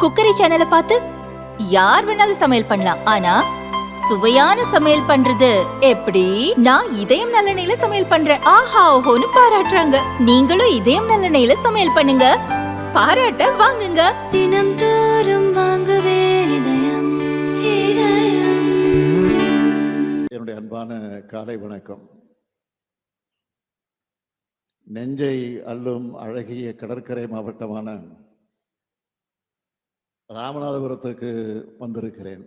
Cookery சேனலை பார்த்து யார் வேணாலும் சமையல் பண்ணலாம். ஆனா சுவையான சமையல் பண்றது எப்படி? நான் இதயம் நல்லெண்ணெயில சமையல் பண்றேன். ஆஹா ஓஹோன்னு பாராட்டுறாங்க. நீங்களும் இதயம் நல்லெண்ணெயில சமையல் பண்ணுங்க, பாராட்ட வாங்குங்க. தினம் தோறும் வாங்குவே இதயம் இதயம். என்னுடைய அன்பான காலை வணக்கம். நெஞ்சை அள்ளும் அழகிய கடற்கரை மாவட்டமான ராமநாதபுரத்துக்கு வந்திருக்கிறேன்.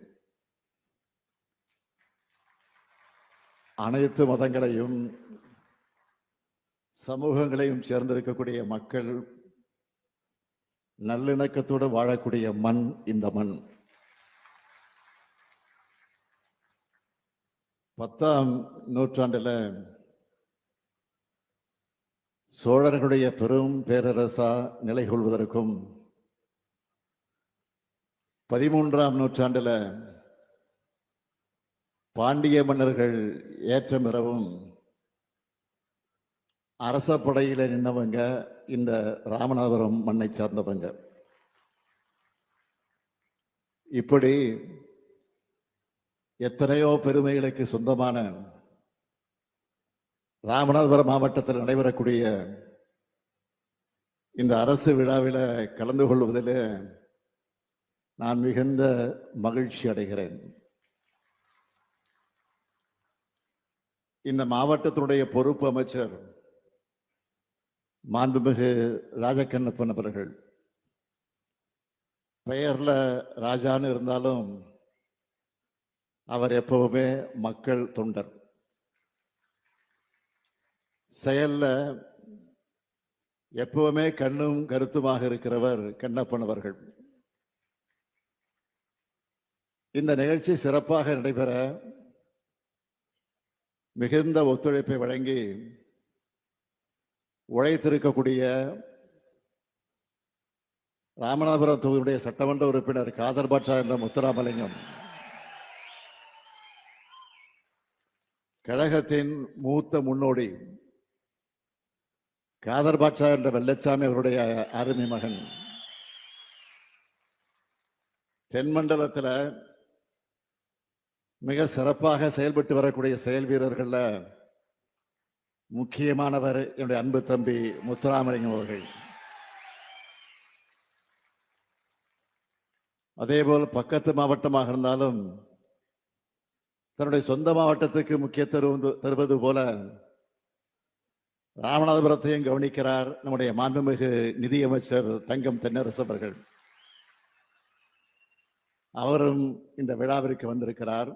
அனைத்து மதங்களையும் சமூகங்களையும் சேர்ந்திருக்கக்கூடிய மக்கள் நல்லிணக்கத்தோடு வாழக்கூடிய மண் இந்த மண். 10ஆம் நூற்றாண்டில் சோழர்களுடைய பெரும் பேரரசா நிலை கொள்வதற்கும் 13ஆம் நூற்றாண்டில் பாண்டிய மன்னர்கள் ஏற்றம் பெறவும் அரச படையில நின்றவங்க இந்த ராமநாதபுரம் மண்ணை சார்ந்தவங்க. இப்படி எத்தனையோ பெருமைகளுக்கு சொந்தமான ராமநாதபுரம் மாவட்டத்தில் நடைபெறக்கூடிய இந்த அரசு விழாவில் கலந்து கொள்வதில் நான் மிகுந்த மகிழ்ச்சி அடைகிறேன். இந்த மாவட்டத்தினுடைய பொறுப்பு அமைச்சர் மாண்புமிகு ராஜகண்ணப்பன் அவர்கள். பெயர்ல ராஜான்னு இருந்தாலும் அவர் எப்பவுமே மக்கள் தொண்டர். செயல்ல எப்பவுமே கண்ணும் கருத்துமாக இருக்கிறவர் கண்ணப்பன் அவர்கள். இந்த நிகழ்ச்சி சிறப்பாக நடைபெற மிகுந்த ஒத்துழைப்பை வழங்கி உழைத்திருக்கக்கூடிய ராமநாதபுரம் தொகுதியுடைய சட்டமன்ற உறுப்பினர் காதர் பாட்சா என்ற முத்துராமலிங்கம், கழகத்தின் மூத்த முன்னோடி காதர் பாட்சா என்ற வெள்ளச்சாமி அவருடைய அருமை மகன், தென்மண்டலத்தில் மிக சிறப்பாக செயல்பட்டு வரக்கூடிய செயல் வீரர்கள்ல முக்கியமானவர் என்னுடைய அன்பு தம்பி முத்துராமலிங்கம் அவர்கள். அதேபோல் பக்கத்து மாவட்டமாக இருந்தாலும் தன்னுடைய சொந்த மாவட்டத்துக்கு முக்கியத்துவம் தருவது போல ராமநாதபுரத்தையும் கவனிக்கிறார் நம்முடைய மாண்புமிகு நிதியமைச்சர் தங்கம் தென்னரசு அவர்கள். அவரும் இந்த விழாவிற்கு வந்திருக்கிறார்.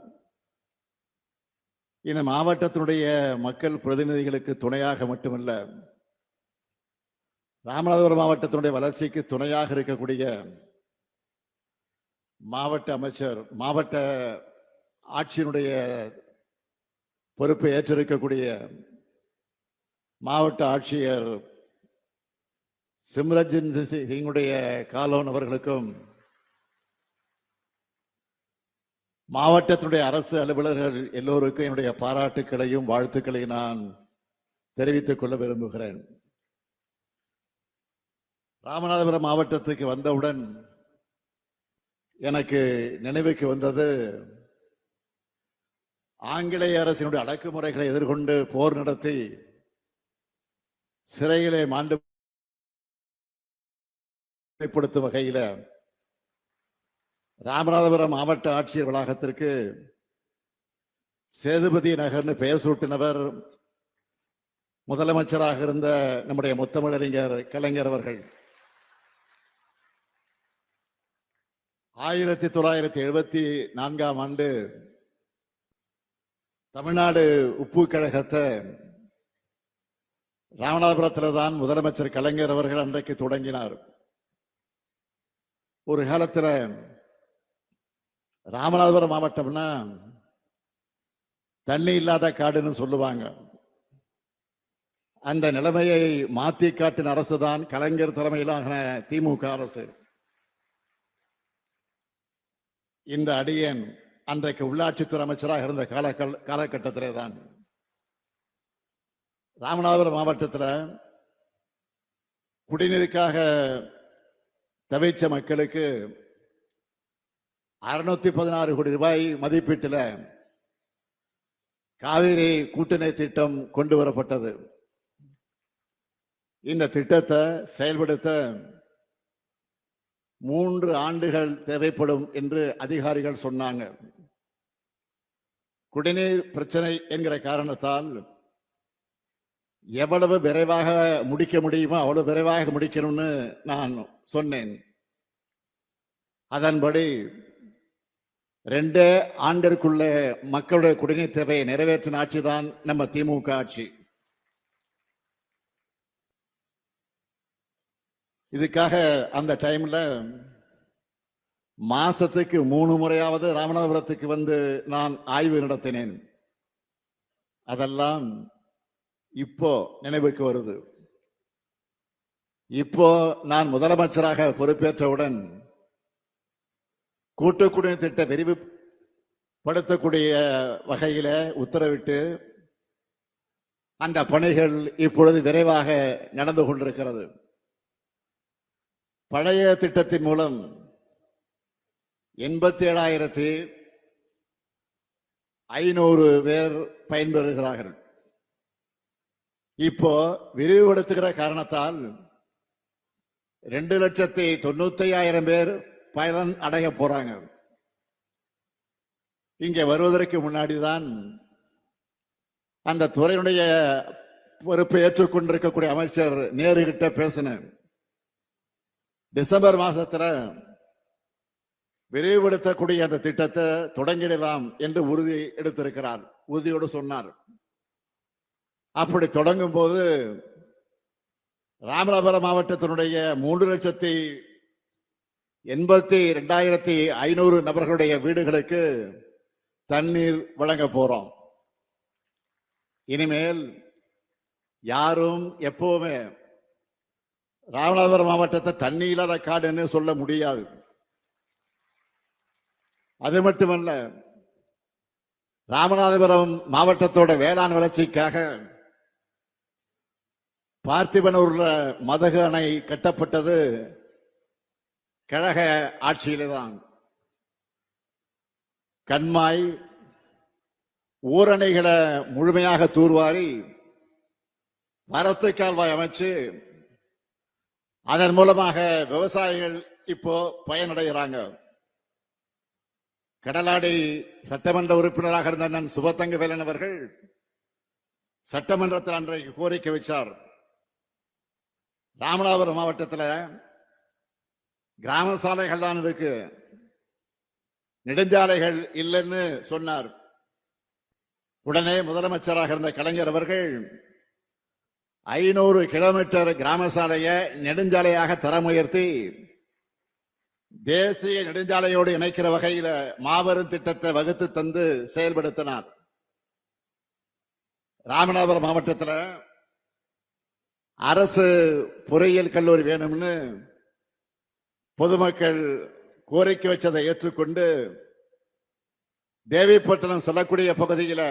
இந்த மாவட்டத்தினுடைய மக்கள் பிரதிநிதிகளுக்கு துணையாக மட்டுமல்ல, ராமநாதபுரம் மாவட்டத்தினுடைய வளர்ச்சிக்கு துணையாக இருக்கக்கூடிய மாவட்ட அமைச்சர், மாவட்ட ஆட்சியினுடைய பொறுப்பை ஏற்றிருக்கக்கூடிய மாவட்ட ஆட்சியர் சிம்ரஜின் சிங்குடைய காலோன் அவர்களுக்கும், மாவட்டத்தினுடைய அரசு அலுவலர்கள் எல்லோருக்கும் என்னுடைய பாராட்டுக்களையும் வாழ்த்துக்களையும் நான் தெரிவித்துக் கொள்ள விரும்புகிறேன். ராமநாதபுரம் மாவட்டத்துக்கு வந்தவுடன் எனக்கு நினைவுக்கு வந்தது ஆங்கிலேய அரசினுடைய அடக்குமுறைகளை எதிர்கொண்டு போர் நடத்தி சிறைகளை மாண்டுபடுத்தும் வகையில் ராமநாதபுரம் மாவட்ட ஆட்சியர் வளாகத்திற்கு சேதுபதி நகர்னு பெயர் சூட்டினவர் முதலமைச்சராக இருந்த நம்முடைய முத்தமிழறிஞர் கலைஞர் அவர்கள். 1974ஆம் ஆண்டு தமிழ்நாடு உப்பு கழகத்தை ராமநாதபுரத்தில் தான் முதலமைச்சர் கலைஞர் அவர்கள் அன்றைக்கு தொடங்கினார். ஒரு காலத்தில் ராமநாதபுரம் மாவட்டம்னா தண்ணி இல்லாத காடுன்னு சொல்லுவாங்க. அந்த நிலைமையை மாற்றி காட்டின அரசு தான் கலைஞர் தலைமையிலான திமுக அரசு. இந்த அடியேன் அன்றைக்கு உள்ளாட்சித்துறை அமைச்சராக இருந்த காலகட்டத்திலே தான் ராமநாதபுரம் மாவட்டத்தில் குடிநீருக்காக தவிச்ச மக்களுக்கு 616 கோடி ரூபாய் மதிப்பீட்டில் காவிரி கூட்டுநீர் திட்டம் கொண்டு வரப்பட்டது. இந்த திட்டத்தை செயல்படுத்த 3 ஆண்டுகள் தேவைப்படும் என்று அதிகாரிகள் சொன்னாங்க. குடிநீர் பிரச்சனை என்கிற காரணத்தால் எவ்வளவு விரைவாக முடிக்க முடியுமோ அவ்வளவு விரைவாக முடிக்கணும்னு நான் சொன்னேன். அதன்படி 2 ஆண்டிற்குள்ள மக்களுடைய குடிநீர் தேவையை நிறைவேற்றின ஆட்சி தான் நம்ம திமுக ஆட்சி. இதுக்காக அந்த டைம்ல மாசத்துக்கு 3 முறையாவது ராமநாதபுரத்துக்கு வந்து நான் ஆய்வு நடத்தினேன். அதெல்லாம் இப்போ நினைவுக்கு வருது. இப்போ நான் முதலமைச்சராக பொறுப்பேற்றவுடன் கூட்டு குடிநீர் திட்ட விரிவுபடுத்தக்கூடிய வகையில உத்தரவிட்டு அந்த பணிகள் இப்பொழுது விரைவாக நடந்து கொண்டிருக்கிறது. பழைய திட்டத்தின் மூலம் 87,500 பேர் பயன்பெறுகிறார்கள். இப்போ விரிவுபடுத்துகிற காரணத்தால் 2,95,000 பேர் பயன் அடைய போறாங்க. இங்க வருவதற்கு முன்னாடிதான் அந்த துறையினுடைய பொறுப்பை ஏற்றுக்கொண்டிருக்கக்கூடிய அமைச்சர் நேரு கிட்ட பேசினேன். டிசம்பர் மாசத்துல விரிவுபடுத்தக்கூடிய அந்த திட்டத்தை தொடங்கிடலாம் என்று உறுதி எடுத்திருக்கிறார். உறுதியோடு சொன்னார். அப்படி தொடங்கும் போது ராமநாதபுரம் மாவட்டத்தினுடைய 3,82,500 நபர்களுடைய வீடுகளுக்கு தண்ணீர் வழங்க போறோம். இனிமேல் யாரும் எப்பவுமே ராமநாதபுரம் மாவட்டத்தை தண்ணி இல்லாத காடுன்னு சொல்ல முடியாது. அது மட்டுமல்ல, ராமநாதபுரம் மாவட்டத்தோட வேளாண் வளர்ச்சிக்காக பார்த்திபனூர்ல மதகு அணை கட்டப்பட்டது கழக ஆட்சியில்தான். கண்மாய் ஊரணைகளை முழுமையாக தூர்வாரி வரத்து கால்வாய் அமைச்சு அதன் மூலமாக விவசாயிகள் இப்போ பயனடைகிறாங்க. கடலாடி சட்டமன்ற உறுப்பினராக இருந்த அண்ணன் சுபத்தங்க வேலன் அவர்கள் சட்டமன்றத்தில் அன்றைக்கு கோரிக்கை வச்சார். ராமநாதபுரம் மாவட்டத்தில் கிராம சாலைகள் தான் இருக்கு, நெடுஞ்சாலைகள் இல்லைன்னு சொன்னார். உடனே முதலமைச்சராக இருந்த கலைஞர் அவர்கள் 500 கிலோமீட்டர் கிராம சாலையை நெடுஞ்சாலையாக தரம் உயர்த்தி தேசிய நெடுஞ்சாலையோடு இணைக்கிற வகையில மாபெரும் திட்டத்தை வகுத்து தந்து செயல்படுத்தினார். ராமநாதபுரம் மாவட்டத்தில் அரசு பொறியியல் கல்லூரி வேணும்னு பொதுமக்கள் கோரிக்கை வச்சதை ஏற்றுக்கொண்டு தேவிப்பட்டினம் செல்லக்கூடிய பகுதியில்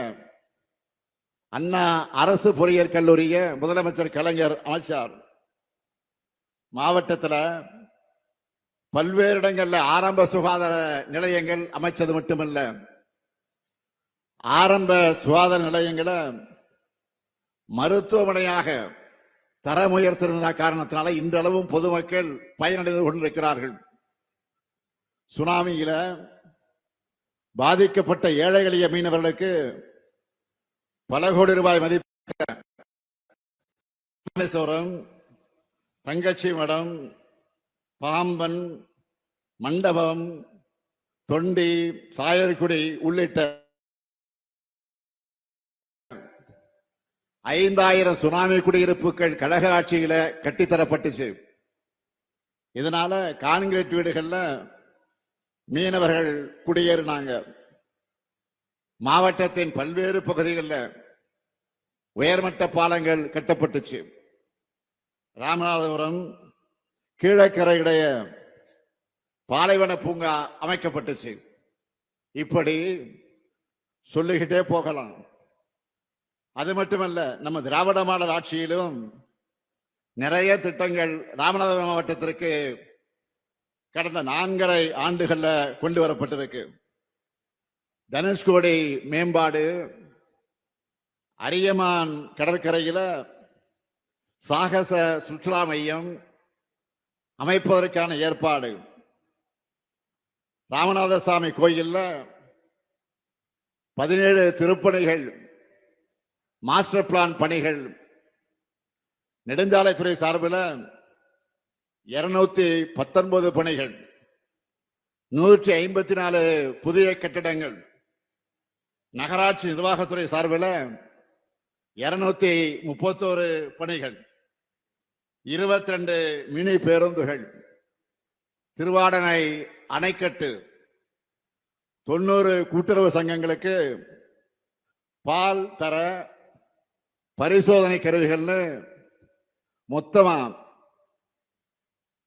அண்ணா அரசு பொறியியல் கல்லூரியை முதலமைச்சர் கலைஞர் அமைச்சார். மாவட்டத்தில் பல்வேறு இடங்கள்ல ஆரம்ப சுகாதார நிலையங்கள் அமைச்சது மட்டுமல்ல, ஆரம்ப சுகாதார நிலையங்களை மருத்துவமனையாக தரம் உயர்த்திருந்த காரணத்தினால இன்றளவும் பொதுமக்கள் பயனடைந்து கொண்டிருக்கிறார்கள். சுனாமியில பாதிக்கப்பட்ட ஏழை எளிய மீனவர்களுக்கு பல கோடி ரூபாய் மதிப்பு ராமேஸ்வரம், தங்கச்சி மடம், பாம்பன், மண்டபம், தொண்டி, சாயர்குடி உள்ளிட்ட 5,000 சுனாமி குடியிருப்புகள் கழக ஆட்சியில கட்டித்தரப்பட்டுச்சு. இதனால கான்கிரீட் வீடுகள்ல மீனவர்கள் குடியேறினாங்க. மாவட்டத்தின் பல்வேறு பகுதிகளில் உயர்மட்ட பாலங்கள் கட்டப்பட்டுச்சு. ராமநாதபுரம் கீழக்கரை இடைய பாலைவன பூங்கா அமைக்கப்பட்டுச்சு. இப்படி சொல்லிக்கிட்டே போகலாம். அது மட்டுமல்ல, நம்ம திராவிட மாடல் ஆட்சியிலும் நிறைய திட்டங்கள் ராமநாதபுரம் மாவட்டத்திற்கு கடந்த 4.5 ஆண்டுகள்ல கொண்டு வரப்பட்டிருக்கு. தனுஷ்கோடி மேம்பாடு, அரியமான் கடற்கரையில சாகச சுற்றுலா மையம் அமைப்பதற்கான ஏற்பாடு, ராமநாதசாமி கோயில்ல 17 திருப்பணிகள், மாஸ்டர் பிளான் பணிகள், நெடுஞ்சாலைத்துறை சார்பில் 219 பணிகள், 154 புதிய கட்டிடங்கள், நகராட்சி நிர்வாகத்துறை சார்பில் 231 பணிகள், 22 மினி பேருந்துகள், திருவாடனை அணைக்கட்டு, 90 கூட்டுறவு சங்கங்களுக்கு பால் தர பரிசோதனை கருவிகள்னு மொத்தமா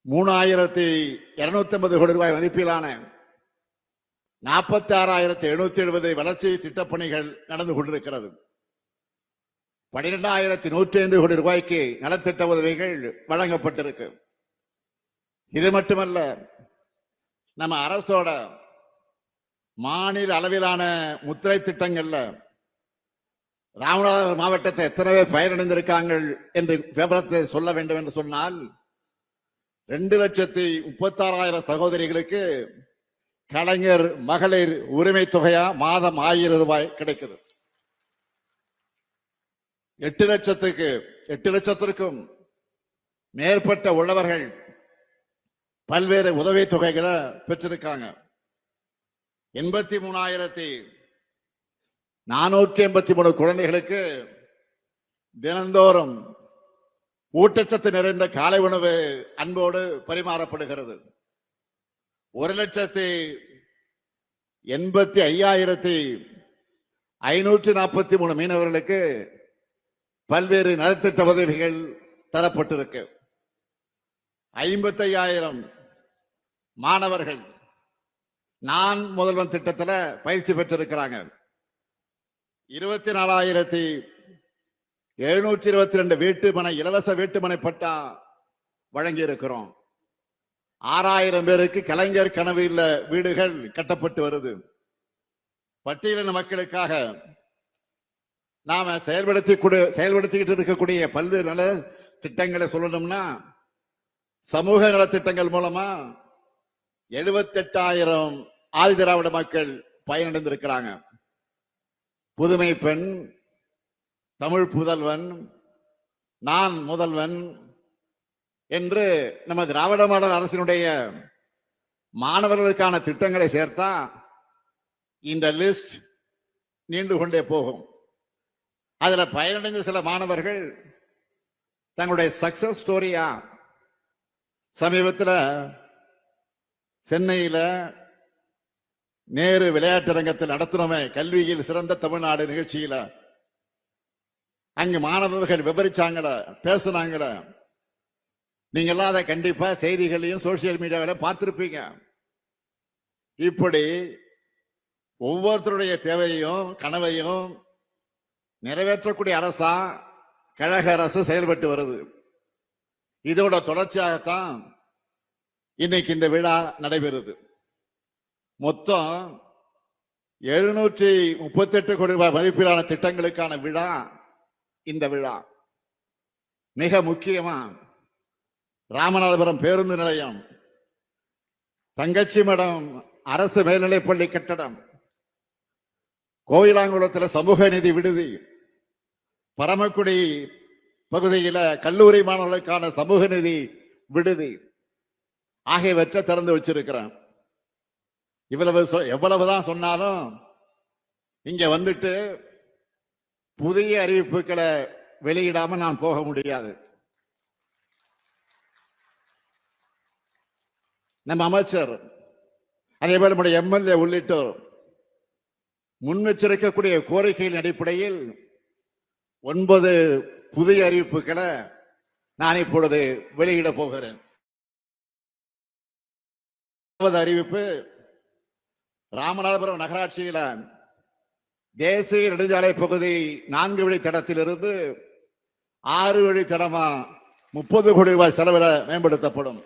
3250 கோடி ரூபாய் மதிப்பிலான 46,770 வளர்ச்சி திட்டப்பணிகள் நடந்து கொண்டிருக்கிறது. 12,105 கோடி ரூபாய்க்கு நலத்திட்ட உதவிகள் வழங்கப்பட்டிருக்கு. இது மட்டுமல்ல, நம்ம அரசோட மாநில அளவிலான முத்திரை திட்டங்கள்ல ராமநாதபுரம் மாவட்டத்தை எத்தனை பேர் பயனடைந்திருக்காங்க என்று விவரத்தை சொல்ல வேண்டும் என்று சொன்னால் 2,36,000 சகோதரிகளுக்கு கலைஞர் மகளிர் உரிமை தொகையா மாதம் 1000 ரூபாய் கிடைக்குது. 8 லட்சத்திற்கும் மேற்பட்ட உள்ளவர்கள் பல்வேறு உதவி தொகைகளை பெற்றிருக்காங்க. 83,483 குழந்தைகளுக்கு தினந்தோறும் ஊட்டச்சத்து நிறைந்த காலை உணவு அன்போடு பரிமாறப்படுகிறது. 1,85,543 மீனவர்களுக்கு பல்வேறு நலத்திட்ட உதவிகள் தரப்பட்டிருக்கு. 55,000 மாணவர்கள் நான் முதல்வன் திட்டத்தில் பயிற்சி பெற்றிருக்கிறாங்க. 24,722 வீட்டுமனை இலவச வீட்டுமனை பட்டா வழங்கி இருக்கிறோம். 6,000 பேருக்கு கலைஞர் கனவு இல்ல வீடுகள் கட்டப்பட்டு வருது. பட்டியலின மக்களுக்காக நாம செயல்படுத்திக்கிட்டு இருக்கக்கூடிய பல்வேறு நல திட்டங்களை சொல்லணும்னா, சமூக நல திட்டங்கள் மூலமா 78,000 ஆதி திராவிட மக்கள் பயனடைந்திருக்கிறாங்க. புதுமை பெண், தமிழ் புதல்வன், நான் முதல்வன் என்று நம்ம திராவிட மாடல் அரசினுடைய மாணவர்களுக்கான திட்டங்களை சேர்த்தா இந்த லிஸ்ட் நீண்டு கொண்டே போகும். அதுல பயனடைந்த சில மாணவர்கள் தங்களுடைய சக்சஸ் ஸ்டோரியா சமீபத்தில் சென்னையில நேரு விளையாட்டரங்கத்தில் நடத்தினோமே கல்வியில் சிறந்த தமிழ்நாடு நிகழ்ச்சியில அங்கு மாணவர்கள் விவரிச்சாங்கள, பேசுனாங்கள. நீங்க எல்லாம் அதை கண்டிப்பா செய்திகளையும் சோசியல் மீடியாவில பார்த்திருப்பீங்க. இப்படி ஒவ்வொருத்தருடைய தேவையையும் கனவையும் நிறைவேற்றக்கூடிய அரசா கழக அரசு செயல்பட்டு வருது. இதோட தொடர்ச்சியாகத்தான் இன்னைக்கு இந்த விழா நடைபெறுது. மொத்தம் 738 கோடி ரூபாய் மதிப்பிலான திட்டங்களுக்கான விழா இந்த விழா. மிக முக்கியமா ராமநாதபுரம் பேருந்து நிலையம், தங்கச்சி மடம் அரசு மேல்நிலைப்பள்ளி கட்டடம், கோயிலாங்குளத்தில் சமூக நீதி விடுதி, பரமக்குடி பகுதியில கல்லூரி மாணவர்களுக்கான சமூக நீதி விடுதி ஆகியவற்றை திறந்து வச்சிருக்கிறேன். எவ்வளவுதான் சொன்னாலும் இங்க வந்துட்டு புதிய அறிவிப்புகளை வெளியிடாம நான் போக முடியாது. நம்ம அமைச்சர், அதே போல நம்முடைய எம்எல்ஏ உள்ளிட்டோர் முன்வச்சிருக்கக்கூடிய கோரிக்கையின் அடிப்படையில் 9 புதிய அறிவிப்புகளை நான் இப்பொழுது வெளியிட போகிறேன். அறிவிப்பு, ராமநாதபுரம் நகராட்சியில தேசிய நெடுஞ்சாலை பகுதி 4 வழித்தடத்திலிருந்து 6 வழித்தடமா 30 கோடி ரூபாய் செலவில் மேம்படுத்தப்படும்.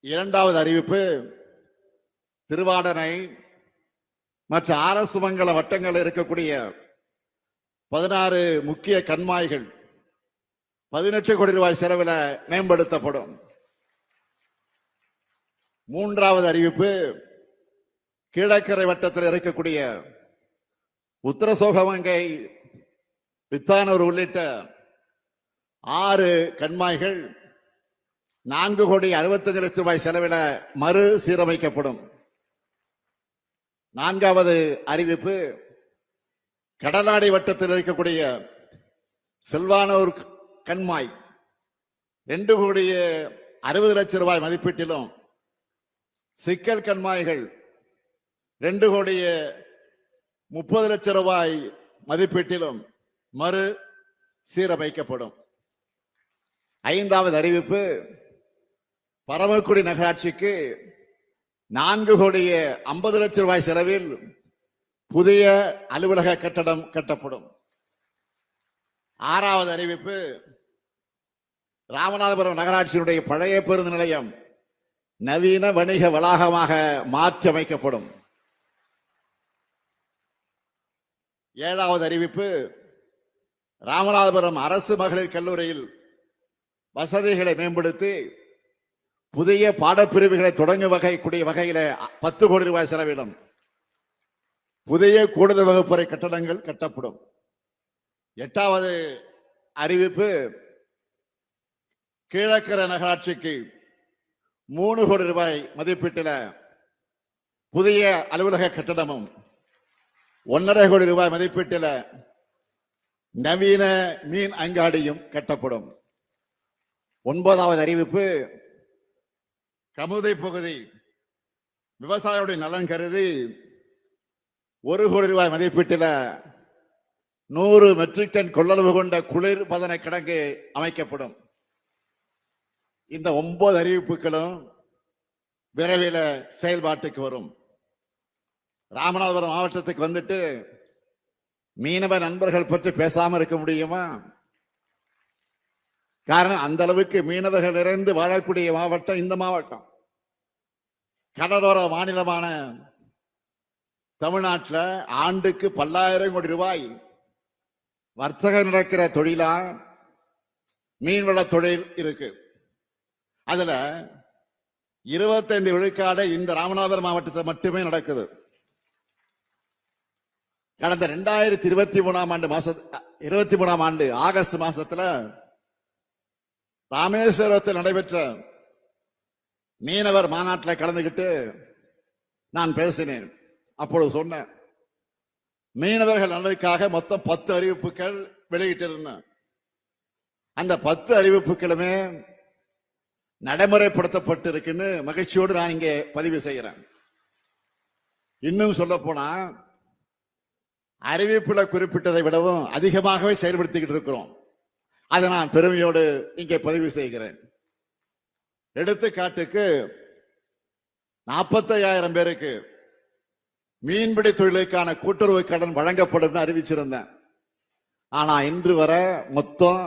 இரண்டாவது அறிவிப்பு, திருவாடனை மற்ற அரசு மங்கல வட்டங்கள் இருக்கக்கூடிய 16 முக்கிய கண்மாய்கள் 18 கோடி ரூபாய் செலவில் மேம்படுத்தப்படும். மூன்றாவது அறிவிப்பு, கீழக்கரை வட்டத்தில் இருக்கக்கூடிய உத்தரசோகமங்கை, வித்தானூர் உள்ளிட்ட 6 கண்மாய்கள் 4 கோடி 65 லட்சம் ரூபாய் செலவில் மறு சீரமைக்கப்படும். நான்காவது அறிவிப்பு, கடலாடி வட்டத்தில் இருக்கக்கூடிய செல்வானூர் கண்மாய் 2 கோடி 60 லட்சம் ரூபாய் மதிப்பீட்டிலும், சிக்கல் கண்மாய்கள் 2 கோடி 30 லட்சம் ரூபாய் மதிப்பீட்டிலும் மறு சீரமைக்கப்படும். ஐந்தாவது அறிவிப்பு, பரமக்குடி நகராட்சிக்கு 4 கோடி 50 லட்சம் ரூபாய் செலவில் புதிய அலுவலக கட்டடம் கட்டப்படும். ஆறாவது அறிவிப்பு, ராமநாதபுரம் நகராட்சியினுடைய பழைய பேருந்து நிலையம் நவீன வணிக வளாகமாக மாற்றியமைக்கப்படும். ஏழாவது அறிவிப்பு, ராமநாதபுரம் அரசு மகளிர் கல்லூரியில் வசதிகளை மேம்படுத்தி புதிய பாடப்பிரிவுகளை தொடங்கும் வகைக்கூடிய வகையில 10 கோடி ரூபாய் செலவிடும் புதிய கூடுதல் வகுப்பறை கட்டடங்கள் கட்டப்படும். எட்டாவது அறிவிப்பு, கீழக்கரை நகராட்சிக்கு 3 கோடி ரூபாய் மதிப்பீட்டில் புதிய அலுவலக கட்டடமும் 1.5 கோடி ரூபாய் மதிப்பீட்டில் நவீன மீன் அங்காடியும் கட்டப்படும். ஒன்பதாவது அறிவிப்பு, கமுதை பகுதி விவசாயிகளுடைய நலன் கருதி 1 கோடி ரூபாய் மதிப்பீட்டில் 100 மெட்ரிக் டன் கொள்ளளவு கொண்ட குளிர் பதன கிடங்கு அமைக்கப்படும். இந்த 9 அறிவிப்புகளும் விரைவில் செயல்பாட்டுக்கு வரும். ராமநாதபுரம் மாவட்டத்துக்கு வந்துட்டு மீனவ நண்பர்கள் பற்றி பேசாம இருக்க முடியுமா? காரணம், அந்த அளவுக்கு மீனவர்கள் நிறைந்து வாழக்கூடிய மாவட்டம் இந்த மாவட்டம். கடலோர மாநிலமான தமிழ்நாட்டில் ஆண்டுக்கு பல்லாயிரம் கோடி ரூபாய் வர்த்தகம் நடக்கிற தொழிலா மீன்வள தொழில் இருக்கு. அதுல 25 விழுக்காடு இந்த ராமநாதபுரம் மாவட்டத்தில் மட்டுமே நடக்குது. கடந்த 2023 ஆண்டு ஆகஸ்ட் மாசத்துல ராமேஸ்வரத்தில் நடைபெற்ற மீனவர் மாநாட்டில் கலந்துகிட்டு நான் பேசினேன். அப்பொழுது சொன்னேன், மீனவர்கள் நலனுக்காக மொத்தம் 10 அறிவிப்புகள் வெளியிட்டிருந்தேன். அந்த 10 அறிவிப்புகளுமே நடைமுறைப்படுத்தப்பட்டு இருக்குன்னு மகிழ்ச்சியோடு நான் இங்கே பதிவு செய்கிறேன். இன்னும் சொல்ல போனா, அறிவிப்புல குறிப்பிட்டதை விடவும் அதிகமாகவே செயல்படுத்திக்கிட்டு இருக்கிறோம். அதை நான் பெருமையோடு இங்கே பதிவு செய்கிறேன். எடுத்துக்காட்டுக்கு 45,000 பேருக்கு மீன்பிடி தொழிலுக்கான கூட்டுறவு கடன் வழங்கப்படும் அறிவிச்சிருந்தேன். ஆனா இன்று வரை மொத்தம்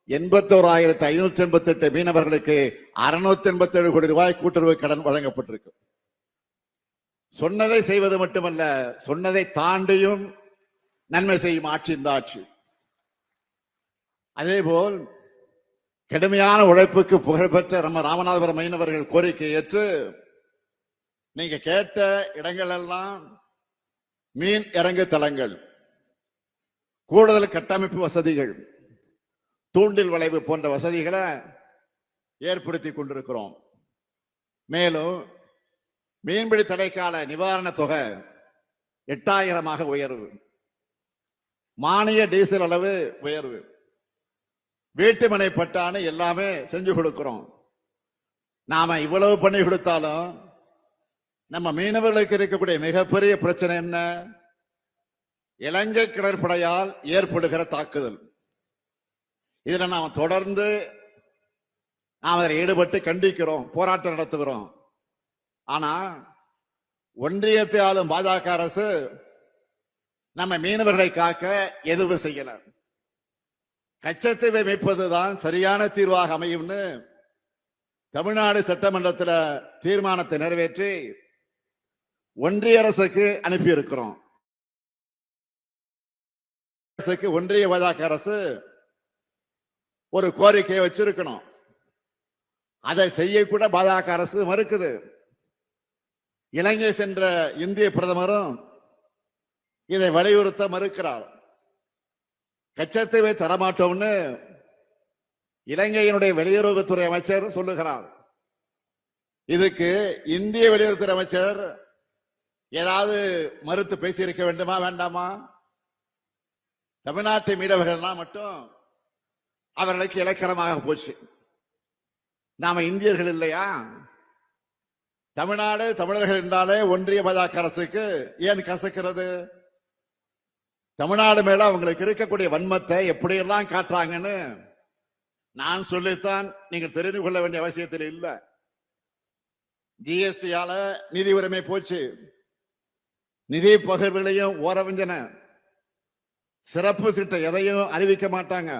81,588 மீனவர்களுக்கு 687 கோடி ரூபாய் கூட்டுறவு கடன் வழங்கப்பட்டிருக்கு. சொன்னதை செய்வது மட்டுமல்ல, சொன்னதை தாண்டியும் நன்மை செய்யும் ஆட்சி இந்த ஆட்சி. அதேபோல் கடுமையான உழைப்புக்கு புகழ்பெற்ற நம்ம ராமநாதபுரம் மீனவர்கள் கோரிக்கை ஏற்று நீங்க கேட்ட இடங்கள் எல்லாம் மீன் இறங்கு தளங்கள், கூடுதல் கட்டமைப்பு வசதிகள், தூண்டில் வளைவு போன்ற வசதிகளை ஏற்படுத்தி கொண்டிருக்கிறோம். மேலும் மீன்பிடி தடைக்கால நிவாரண தொகை 8,000 உயர்வு, மானிய டீசல் அளவு உயர்வு, வீட்டுமனை பட்டான்னு எல்லாமே செஞ்சு கொடுக்கிறோம். நாம இவ்வளவு பண்ணி கொடுத்தாலும் நம்ம மீனவர்களுக்கு இருக்கக்கூடிய மிகப்பெரிய பிரச்சனை என்ன? இலங்கை கடற்படையால் ஏற்படுகிற தாக்குதல். இதுல நாம் தொடர்ந்து அதில் ஈடுபட்டு கண்டிக்கிறோம், போராட்டம் நடத்துகிறோம். ஆனா ஒன்றியத்தை ஆளும் பாஜக அரசு நம்ம மீனவர்களை காக்க எதுவும் செய்யல. கச்சத்தீவை மீட்பதுதான் சரியான தீர்வாக அமையும்னு தமிழ்நாடு சட்டமன்றத்தில் தீர்மானத்தை நிறைவேற்றி ஒன்றிய அரசுக்கு அனுப்பி இருக்கிறோம். ஒன்றிய பாஜக அரசு ஒரு கோரிக்கையை வச்சிருக்கணும். அதை செய்யக்கூட பாஜக அரசு மறுக்குது. இலங்கை சென்ற இந்திய பிரதமரும் இதை வலியுறுத்த மறுக்கிறார். கச்சத்தீவை தரமாட்டோம்னு இலங்கையினுடைய வெளியுறவுத்துறை அமைச்சர் சொல்லுகிறார். இதுக்கு இந்திய வெளியுறவுத்துறை அமைச்சர் ஏதாவது மறுத்து பேசியிருக்க வேண்டுமா வேண்டாமா? தமிழ்நாட்டு மீனவர்கள்லாம் மட்டும் அவர்களுக்கு இலக்கணமாக போச்சு. நாம இந்தியர்கள் இல்லையா? தமிழ்நாடு தமிழர்கள் என்றாலே ஒன்றிய பாஜக அரசுக்கு ஏன் கசக்கிறது? தமிழ்நாடு மேல அவங்களுக்கு இருக்கக்கூடிய வன்மத்தை எப்படியெல்லாம் காட்டுறாங்கன்னு நான் சொல்லித்தான் நீங்கள் தெரிந்து கொள்ள வேண்டிய அவசியத்தில் இல்லை. ஜிஎஸ்டியால நிதி உரிமை போச்சு, நிதி பகிர்வுகளையும் ஓரவஞ்சன, சிறப்பு திட்டம் எதையும் அறிவிக்க மாட்டாங்க,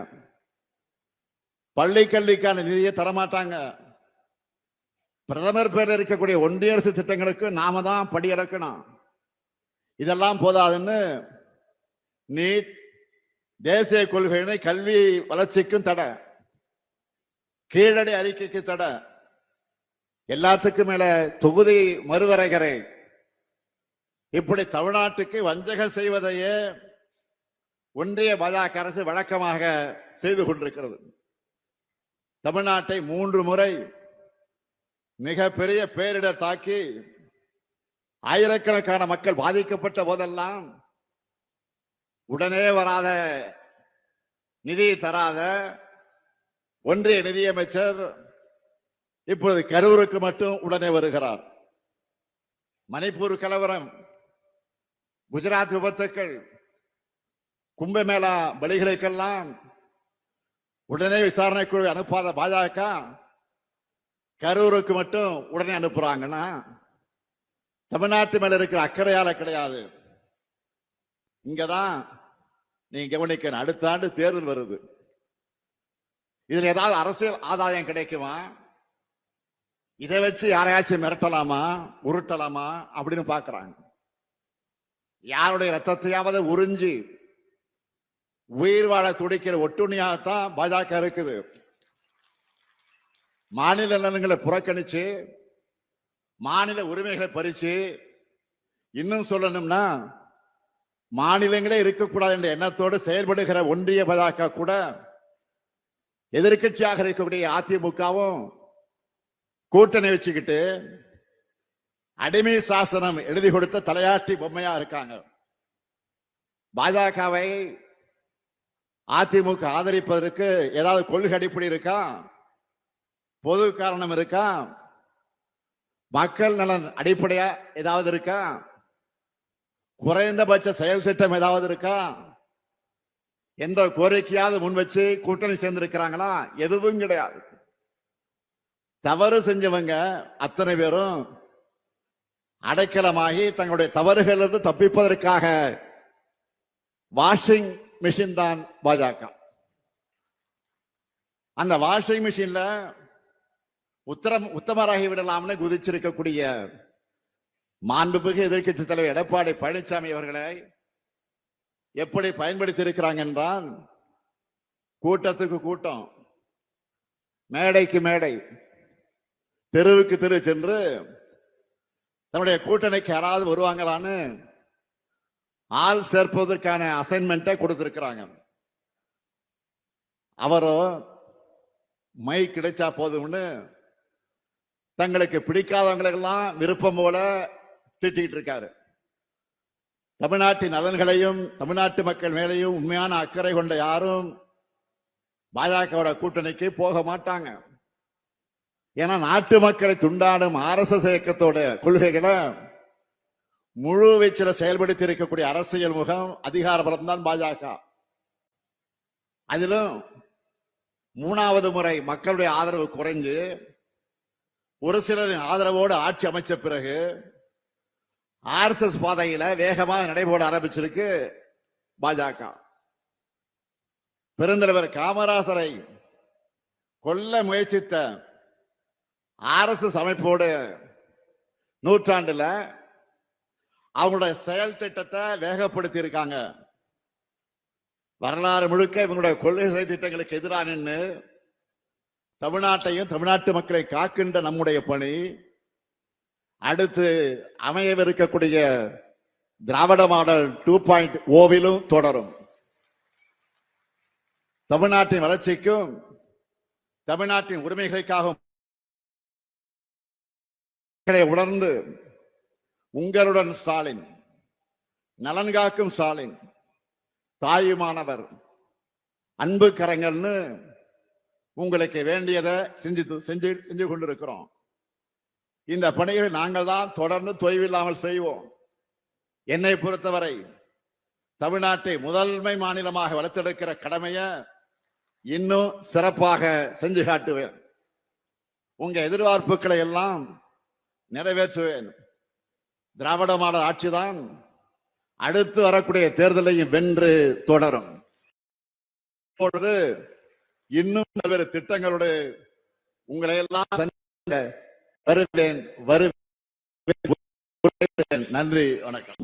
பள்ளி கல்விக்கான நிதியை தரமாட்டாங்க. பிரதமர் பேரில் இருக்கக்கூடிய ஒன்றிய அரசு திட்டங்களுக்கு நாம தான் படியிறக்கணும். இதெல்லாம் போதாதுன்னு நீட், தேசிய கொள்கையினை கல்வி வளர்ச்சிக்கும் தடை, கீழடி அறிக்கைக்கு தடை, எல்லாத்துக்கும் மேல தொகுதி மறுவரைகரை, இப்படி தமிழ்நாட்டுக்கு வஞ்சகம் செய்வதையே ஒன்றிய பாஜக அரசு வழக்கமாக செய்து கொண்டிருக்கிறது. தமிழ்நாட்டை 3 முறை மிகப்பெரிய பேரிடர் தாக்கி ஆயிரக்கணக்கான மக்கள் பாதிக்கப்பட்ட போதெல்லாம் உடனே வராத, நிதி தராத ஒன்றிய நிதியமைச்சர் இப்போது கரூருக்கு மட்டும் உடனே வருகிறார். மணிப்பூர் கலவரம், குஜராத் விபத்துக்கள், கும்பமேளா பலிகளுக்கெல்லாம் உடனே விசாரணை குழு அனுப்பாத பாஜக கரூருக்கு மட்டும் உடனே அனுப்புறாங்கன்னா தமிழ்நாட்டு மேல இருக்கிற அக்கறையால கிடையாது. இங்கதான் நீங்க கவனிக்க, அடுத்த ஆண்டு தேர்தல் வருது. இதுல ஏதாவது அரசியல் ஆதாயம் கிடைக்குமா? இதை வச்சு யாரையாச்சும் மிரட்டலாமா, உருட்டலாமா அப்படின்னு பாக்குறாங்க. யாருடைய ரத்தத்தையாவது உறிஞ்சி உயிர் வாழ துடிக்கிற ஒட்டுணியாகத்தான் பாஜக இருக்குது. மாநில நலன்களை புறக்கணிச்சு, மாநில உரிமைகளை பறிச்சு, இன்னும் சொல்லணும்னா மாநிலங்களே இருக்கக்கூடாது என்ற எண்ணத்தோடு செயல்படுகிற ஒன்றிய பாஜக கூட எதிர்கட்சியாக இருக்கக்கூடிய அதிமுகவும் கூட்டணி வச்சுக்கிட்டு அடிமை சாசனம் எழுதி கொடுத்த தலையாட்டி பொம்மையா இருக்காங்க. பாஜகவை அதிமுக ஆதரிப்பதற்கு ஏதாவது கொள்கை அடிப்படை இருக்கா? பொது காரணம் இருக்கா? மக்கள் நலன் அடிப்படையா ஏதாவது இருக்கா? குறைந்தபட்ச செயல் திட்டம் ஏதாவது இருக்கா? எந்த கோரிக்கையாவது முன் வச்சு கூட்டணி சேர்ந்திருக்கிறாங்களா? எதுவும் கிடையாது. தவறு செஞ்சவங்க அத்தனை பேரும் அடைக்கலமாகி தங்களுடைய தவறுகளிலிருந்து தப்பிப்பதற்காக வாஷிங் மிஷின் தான் பாஜக. அந்த வாஷிங் மிஷின்ல உத்தமராகி விடலாம்னு குதிச்சிருக்கக்கூடிய மாண்புமிகு எதிர்க்கட்சி தலைவர் எடப்பாடி பழனிசாமி அவர்களை எப்படி பயன்படுத்தி இருக்கிறாங்க என்றால், கூட்டத்துக்கு கூட்டம், மேடைக்கு மேடை, தெருவுக்கு தெரு சென்று தன்னுடைய கூட்டணிக்கு யாராவது வருவாங்களான்னு ஆள் சேர்ப்பதற்கான அசைன்மெண்ட்டை கொடுத்திருக்கிறாங்க. அவரோ மை கிடைச்சா போதும்னு தங்களுக்கு பிடிக்காதவங்களுக்கெல்லாம் விருப்பம் போல திட்டிட்டு இருக்காரு. தமிழ்நாட்டின் நலன்களையும் தமிழ்நாட்டு மக்கள் மேலையும் உண்மையான அக்கறை கொண்ட யாரும் பாஜகவோட கூட்டணிக்கு போக மாட்டாங்க. ஏன்னா நாட்டு மக்களை துண்டாடும் RSS இயக்கத்தோட கொள்கைகளை முழு வீச்சில் செயல்படுத்தி இருக்கக்கூடிய அரசியல் முகம், அதிகார பலம் தான் பாஜக. அதிலும் 3வது முறை மக்களுடைய ஆதரவு குறைஞ்சு ஒரு சிலரின் ஆதரவோடு ஆட்சி அமைச்ச பிறகு RSS பாதையில வேகமாக நடைபோட ஆரம்பிச்சிருக்கு பாஜக. பெருந்தலைவர் காமராசரை கொல்ல முயற்சித்த RSS அமைப்போடு நூற்றாண்டுல அவங்களுடைய செயல் திட்டத்தை வேகப்படுத்தி இருக்காங்க. வரலாறு முழுக்க இவங்களுடைய கொள்கை திட்டங்களுக்கு எதிராக நின்று தமிழ்நாட்டையும் தமிழ்நாட்டு மக்களை காக்கின்ற நம்முடைய பணி அடுத்து அமையவிருக்கக்கூடிய திராவிட மாடல் 2.0 தொடரும். தமிழ்நாட்டின் வளர்ச்சிக்கும் தமிழ்நாட்டின் உரிமைகளுக்காகவும் உணர்ந்து உங்களுடன் ஸ்டாலின், நலன் காக்கும் ஸ்டாலின், தாயுமானவர், அன்பு கரங்கள்னு உங்களுக்கு வேண்டியதை செஞ்சு கொண்டிருக்கிறோம். இந்த பணிகளை நாங்கள் தான் தொடர்ந்து தொய்வில்லாமல் செய்வோம். என்னை பொறுத்தவரை தமிழ்நாட்டை முதன்மை மாநிலமாக வளர்த்தெடுக்கிற கடமையை இன்னும் சிறப்பாக செஞ்சு காட்டுவேன். உங்க எதிர்பார்ப்புகளை எல்லாம் நிறைவேற்றுவேன். திராவிட மாடல் ஆட்சிதான் அடுத்து வரக்கூடிய தேர்தலையும் வென்று தொடரும். இப்பொழுது இன்னும் பல்வேறு திட்டங்களோடு உங்களை எல்லாம் வருவேன். நன்றி, வணக்கம்.